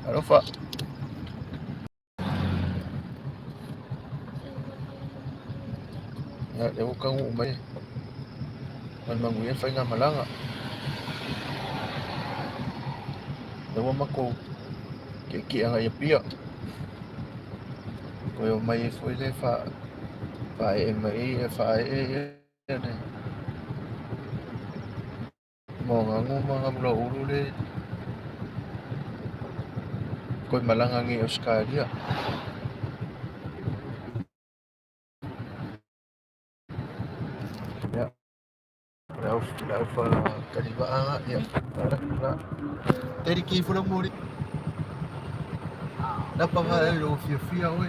Ano pa? Nga, ewan kang umay. Man manguyan, fay nga malanga. Ewan mako. Kiki ang ayapia. Kuya may fuile fa mai fa yan eh. Mga mula ulo le. Kuya malangang i Australia. Ya. Daw fa kanibaan nga. Ya. Para. Tadi kifo lang mo rin. Napangalo fia we.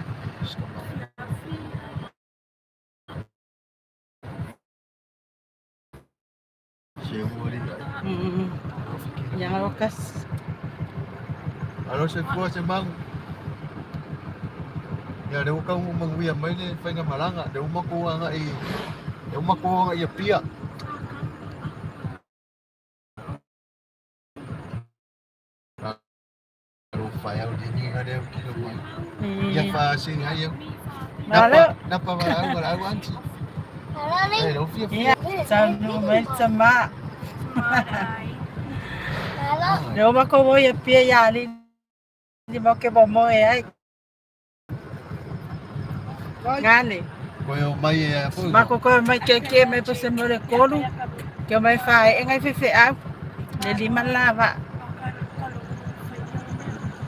Siya mo rin. Yang wakas. Ano sa kuha sa mang? Ya, daw kang mangwiya may ni fay nga malanga. Daw makuha nga i. Daw makuha nga iyapia. Ayaw din nga daw kilo mo. Ya pa sing ayaw. Malo. Napamalawan si. Ay, daw fia. Iya. Sabi mo sama. Nếu mà cô bố pia ya đi đi mà cái bò mồi ấy ngan đi Kuya may mà cô coi mấy cái mấy bữa xem rồi cô luôn kiểu mấy phải ngay phải áo để đi mang la vạ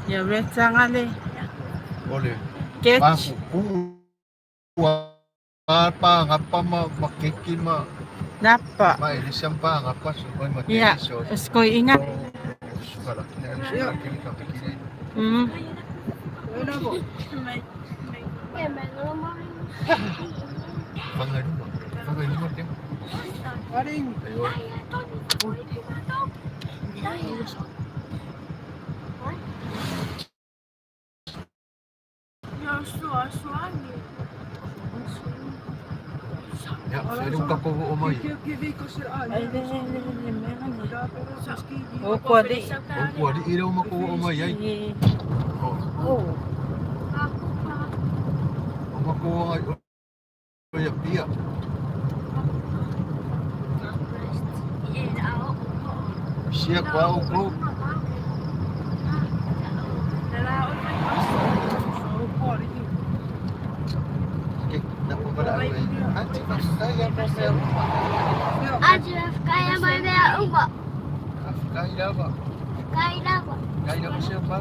nhiều việc sang ăn đi Boleh. kết Pa ngapa makiki ma napa mailisan pa ngapa supaya iya matilisod. eskoy ingat Sukalak na kini kapikinin. Ano po? Pangano mo din. Aring Ayun. Ya, sino ka ko umay? ay oh pwede Wadi ilaw makuha umay ay. oh Makuha ay. Kuya Pia. Siya kwa ko. Kaya may meron ba? Kaya ba? Kaya ba? Kaya ba siya ba?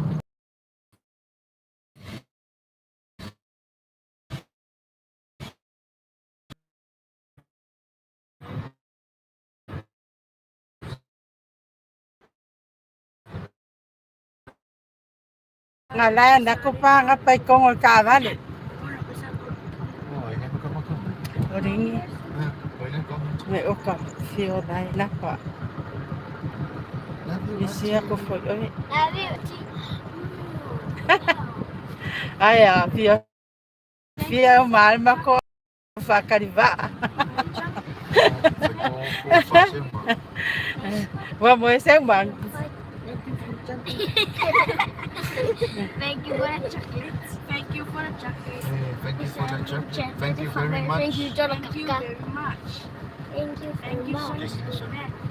ngalayan ako pa nga pay kongol kawan Oh, ini bukan makan. ringi Boleh kau. may ukam siyo dahil na pa isi ako po Love you. ay Pia malma ko fa kariba wa mo isang bang Thank you for the chocolate. Thank you for the chocolate. Thank you for the chocolate. Thank you very much. Thank you, Jonathan. Thank you very much. Thank you Thank you so much. much.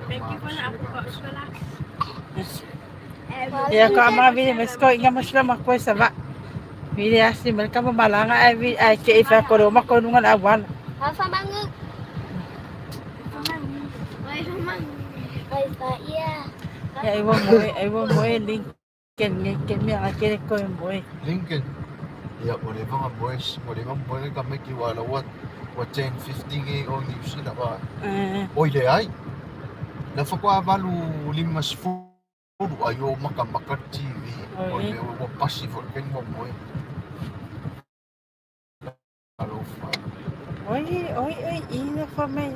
Thank you for the apricot salad. ya ko ama bili mesko inga musla makwe sama bili asi mereka memalanga ay ke ifa ko ro makko nungan awan Apa bangun? Ay, man. Ay, iya. ya iwo mo link ken mi akere ko mo Lincoln. Ya, boleh bang boys. Boleh bang boleh kami kiwala what 10-15 o New Zealand ba? Oy, de ay. Nafa ko avalu limas food ayo makan TV. Boleh wo passive ken mo boy. Hello. oi ina fa me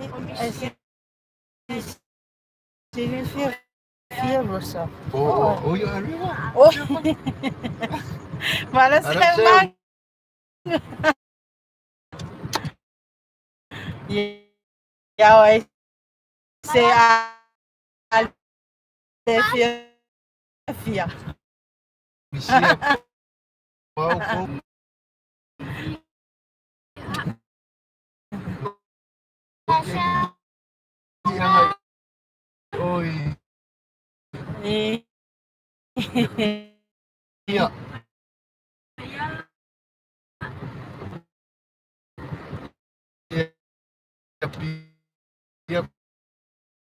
sini fia rosa Oh, ya ari. oh malas Harap lang sa'yo. bang yaw ay se al fia Siya wow ko. Siya oy. Eh. Siya. Siya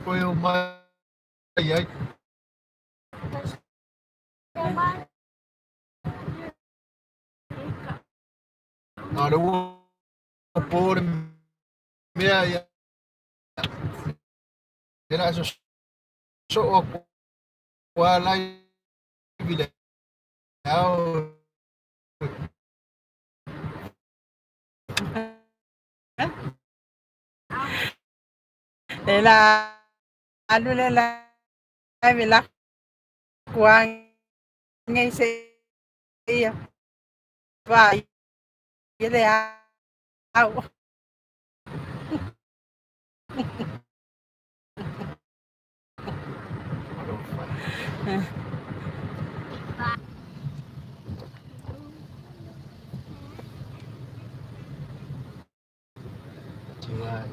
ko yung mayay. Araw por meia. Era so wala bila. Nila, ano nila, nila, kuwang ngay sa iya. Ba, yun aw.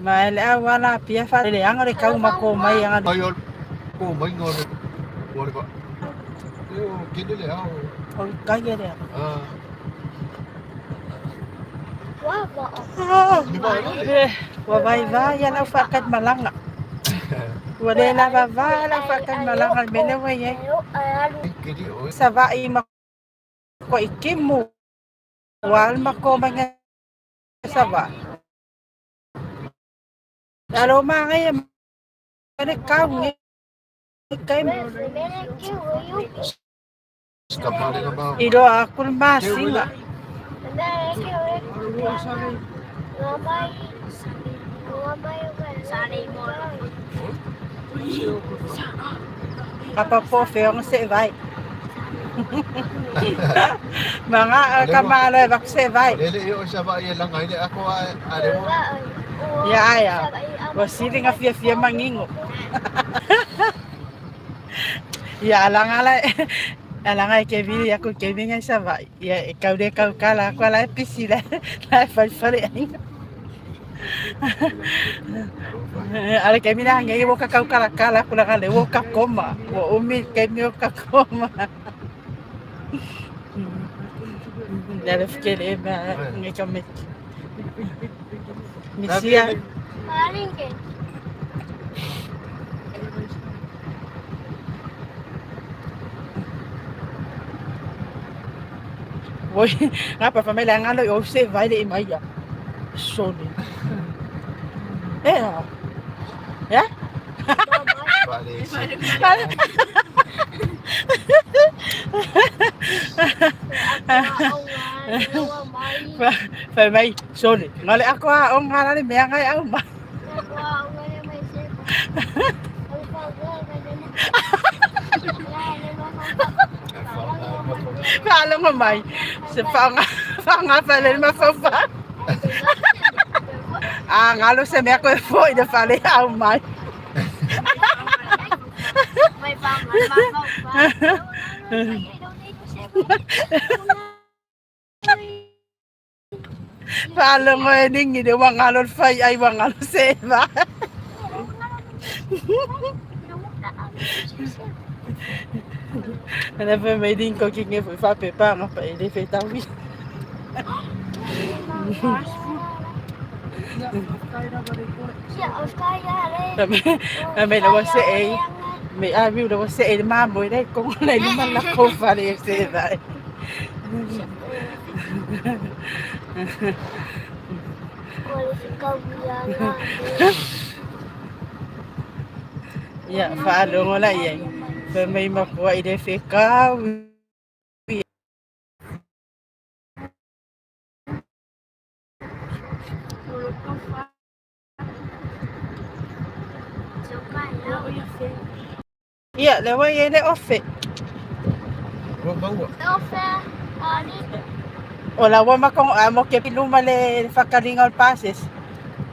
Mahal wala pia fa le ang re kau makomay ang Ayol ko may ngor. Wala ba? Yo, kinili ako. kaya re. Di ba? Wabay ba yan ang fakat malanga. Wala na ba ba ang fakat malanga benaway Kini oy. sa vai ko ikimu. Wal makomay nga sa ba. Lalo mga yan, kau kay Kapal na ba? ido ako masinga. Kapapo feo ng sevay. Mga kamala bak sevay. Dili yo siya ba iya lang ay ako ano mo. Ya. Wasili nga fia mangingo. Ya alang ke bili ako ke nga sevay. Ya ikaw de kau kala ko la piscina. La falfare. Ala ke mina nga iwo ka kau kala ko la kale wo ka koma. Wo umi ke mi ka koma. Deve querer me comer. Misia. Voi, ngapa pamela ngalo yo se vai de imaya. Soni. Ya? Bale. Phải mày, sorry. Ngale ako ang ngala ni Mea ngay ang ba. Paano mo may? Sa pangapalan mapapa. Ngalo sa Mea ko po ina pala ang may. Paano mo yung ginawa ngalon fay ay ngalon seva. Ano pa may din ko kingi pa pepa nga pa ili fetawi. May lawas si A. May abi lawas si A mamoy dai kung na naman lako pa rin seva. Ya, follow mo lang yan. Pa may makuha ide-fikaw. Ya, lawa yan ay off eh. Wa bawa. O lawa makong amo ke pilumale fakalingal pases.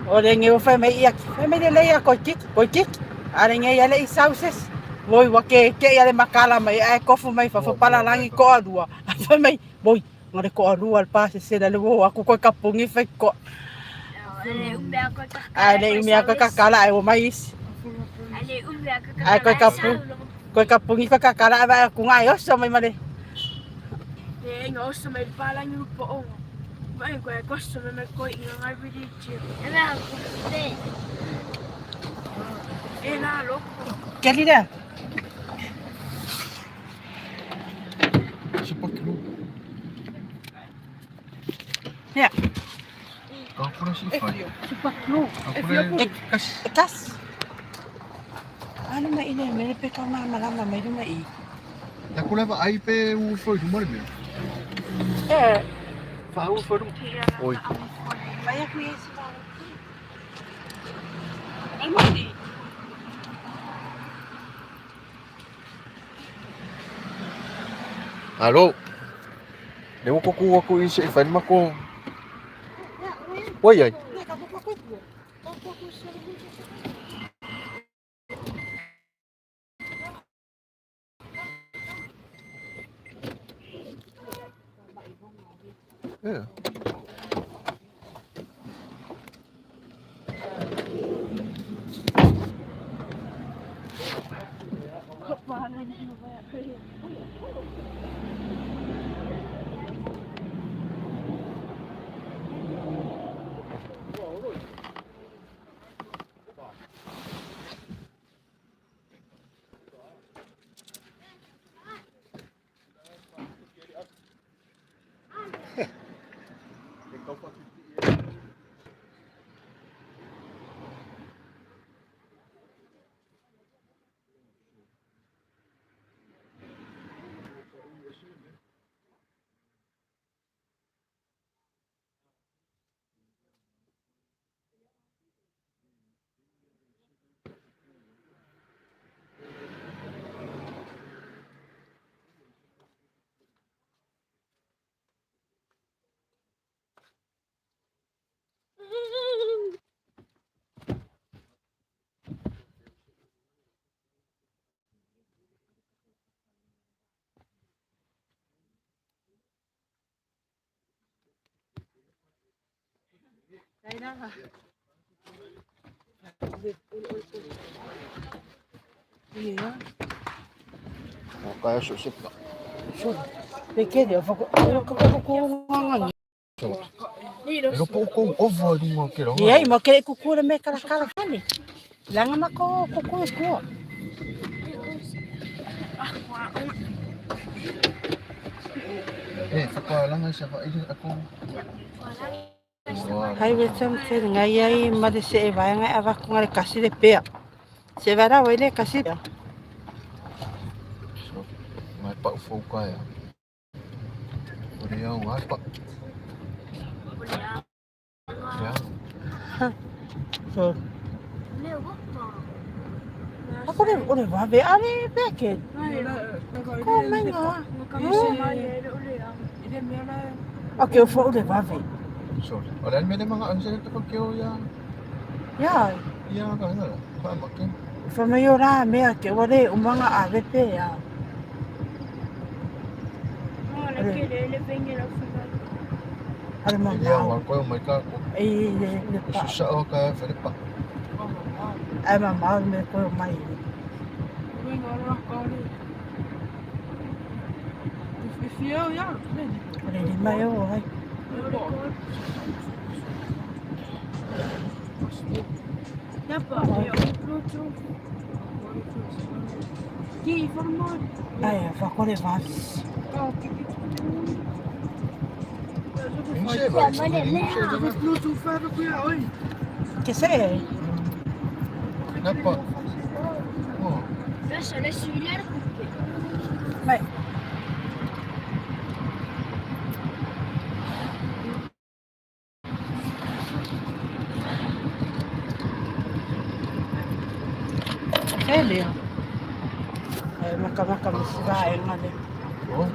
O rin yung may iyak. May nilay ako, kik. Aring nga yala isauses. Voi wake ke ia le makala mai ai kofu mai fa palalangi ko alua. Fa mai voi ngare ko alua pa se le wo aku ko kapungi fa ko. Ale umbea ko kakala. Ai le umi aka kakala ai o mais. Ale umbea ko Ai ko kapungi fa kakala ba ku ngai o so mai male. Enga ossa meillä päällä nyppä on. Mä en koe kossa me koi inga viditsi. Ela ko te. Enää loppu. Ke lida. C'est pas clos. Ya. Quand pour la chiffre. Super no. Kas. Ano mai ine me pe ka ma malama mai duma i. La coleva ai pe u foi du mal meu. Fa u foi. Oi. Vai aku isi ba. Alo. Devo koku aku isi fan mako. Oi ai. Yeah. Iya. Kaya susip ka. Peke dia fa ko ngangan. Pero po ko over di mo kiro. Iya, mo kere ku ku me kala kala fani. Langa mako ku ku. Lang siya ka ako. Hai betam te ngai ai ma de se vai ngai ava ku ngai kasi de pe. Se vera vai le kasi. Mai pa ufo kaya. Ore yang apa? Ya. So, Le woppa. aku de ore va be ani peke. Ko mai nga. Okay, fo ore va be. So, ora me de mga ang sa ko kyo ya. Ya, Ya ka na. Pa makin. fa mai ora me ke ore umanga ave pe ya. Ada Ya mama. wan ko mai ka ko. Le pa. Sa o ka fa pa. Ai mama me ko mai. Ore di mai o ai. Ai, fa ko le va. Che sei? Napa? Oh. Tässä on syylär. Vai. Ele. Maka misiga ay ngale. Oh,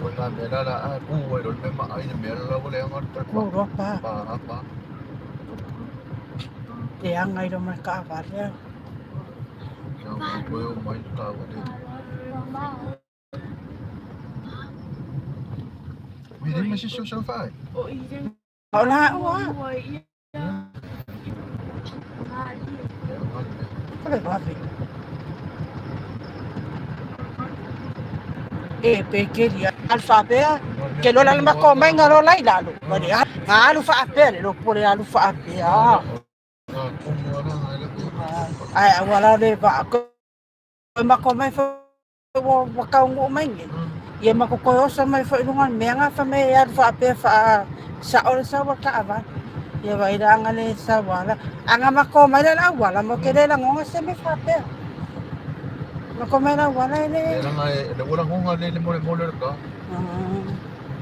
Wala mera la buhay doon may maain mera la wala yung arter pa. Muro pa. Pa. Kaya ngay do mereka avar ya. Boy, may tawa din. Hindi mo si social five. O iyan. Wala, wala. Buhay iya. Wala ba? Peker ya alfabeto che lo la ma come ngalo lai lalo. Bari alu fa apere lo pure alu fa apere. Kung wala nga alam ko. Ay wala de ba ko makomay fa wakaw mo man ye makukoyo sa may fa ilungan me nga fa may alu fa apere fa sa or sa waka ba. Ye ba ida nga le sa wala. Anga makomay la wala mo kede lang nga sa may fa apere. Makomay na wala Kaya le. nga walang kung halili mo ka.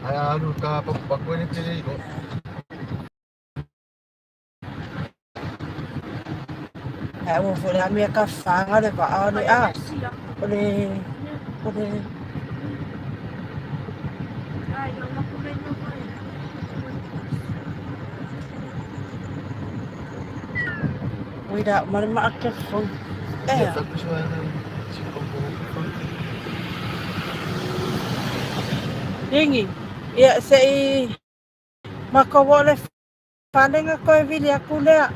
Ay ano ka pagpagwin tili ko. Ay mo fula mi ka fa nga le ba ani Uli. Ay, nakukulit mo pa rin. Wala, malama akit ko. Tapos wala si Pampo. Dingi. Ya, sa makawala paling ako bili ako na.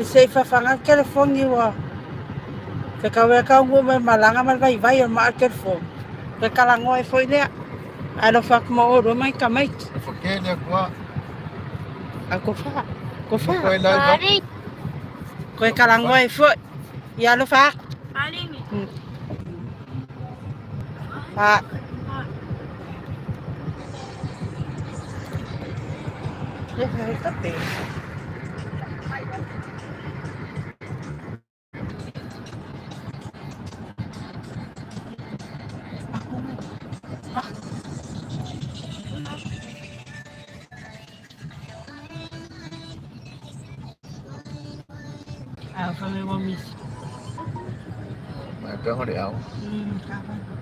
Sa ifafangan telefon niwa. Kaya ka mo may malanga man bay maakit phone. Kaya lang mo iPhone niya. Ano fak mo o may kamay. Fakenya kwa. Ako fa. Koy live. Pare, Kaya ka lang mo iPhone. Ya lo fa. Aling eh. Pa. Ya, tapi. Kami mo miss. May ka nga di ako. Kapan.